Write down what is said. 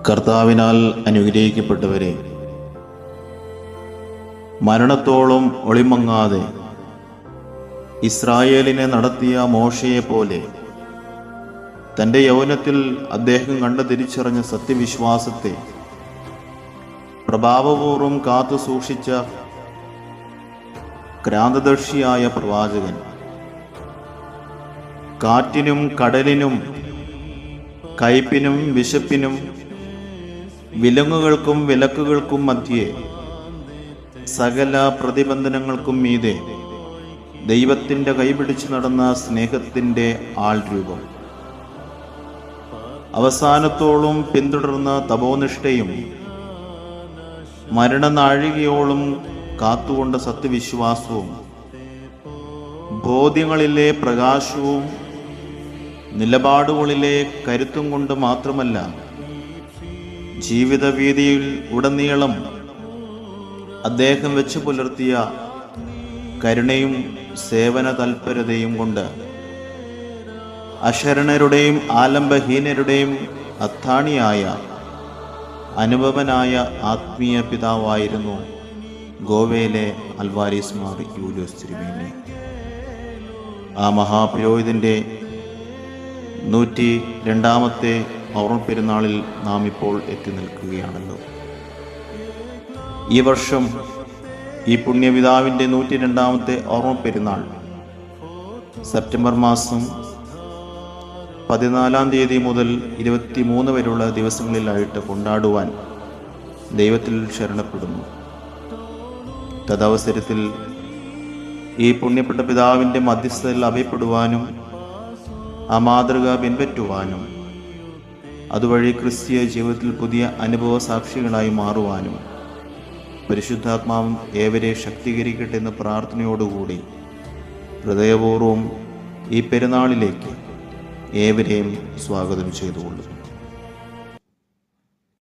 കർത്താവിനാൽ അനുഗ്രഹിക്കപ്പെട്ടവരെ, മരണത്തോളം ഒളിമങ്ങാതെ ഇസ്രായേലിനെ നടത്തിയ മോശയെപ്പോലെ തൻ്റെ യൗവനത്തിൽ അദ്ദേഹം കണ്ടു തിരിച്ചറിഞ്ഞ സത്യവിശ്വാസത്തെ പ്രഭാവപൂർവം കാത്തു സൂക്ഷിച്ച ക്രാന്തദർശിയായ പ്രവാചകൻ, കാറ്റിനും കടലിനും കയ്പിനും വിശപ്പിനും വിലങ്ങുകൾക്കും വിലക്കുകൾക്കും മധ്യേ സകല പ്രതിബന്ധനങ്ങൾക്കും മീതെ ദൈവത്തിൻ്റെ കൈപിടിച്ച് നടന്ന സ്നേഹത്തിൻ്റെ ആൾരൂപം, അവസാനത്തോളം പിന്തുടർന്ന തപോനിഷ്ഠയും മരണനാഴികയോളം കാത്തുകൊണ്ട സത്യവിശ്വാസവും ബോധ്യങ്ങളിലെ പ്രകാശവും നിലപാടുകളിലെ കരുത്തും കൊണ്ട് മാത്രമല്ല, ജീവിതവീതിയിൽ ഉടനീളം അദ്ദേഹം വെച്ചു പുലർത്തിയ കരുണയും സേവന തൽപരതയും കൊണ്ട് അശരണരുടെയും ആലംബഹീനരുടെയും അത്താണിയായ അനുഭവനായ ആത്മീയ പിതാവായിരുന്നു ഗോവയിലെ അൽവാരീസ് മാർ യൂലിയോസ് തിരുമേനി. ആ മഹാപുരോഹിതൻ്റെ 102ാമത്തെ ഓർമ്മപ്പെരുന്നാളിൽ നാം ഇപ്പോൾ എത്തി നിൽക്കുകയാണല്ലോ. ഈ വർഷം ഈ പുണ്യപിതാവിൻ്റെ 102ാമത്തെ ഓർമ്മപ്പെരുന്നാൾ സെപ്റ്റംബർ മാസം 14-ാം തീയതി മുതൽ 23 വരെയുള്ള ദിവസങ്ങളിലായിട്ട് കൊണ്ടാടുവാൻ ദൈവത്തിൽ ശരണപ്പെടുന്നു. തദവസരത്തിൽ ഈ പുണ്യപ്പെട്ട പിതാവിൻ്റെ മധ്യസ്ഥതയിൽ അഭയപ്പെടുവാനും ആ മാതൃക പിൻപറ്റുവാനും അതുവഴി ക്രിസ്തീയ ജീവിതത്തിൽ പുതിയ അനുഭവ സാക്ഷികളായി മാറുവാനും പരിശുദ്ധാത്മാവും ഏവരെ ശക്തീകരിക്കട്ടെ എന്ന പ്രാർത്ഥനയോടുകൂടി ഹൃദയപൂർവ്വം ഈ പെരുന്നാളിലേക്ക് ഏവരെയും സ്വാഗതം ചെയ്തുകൊള്ളുന്നു.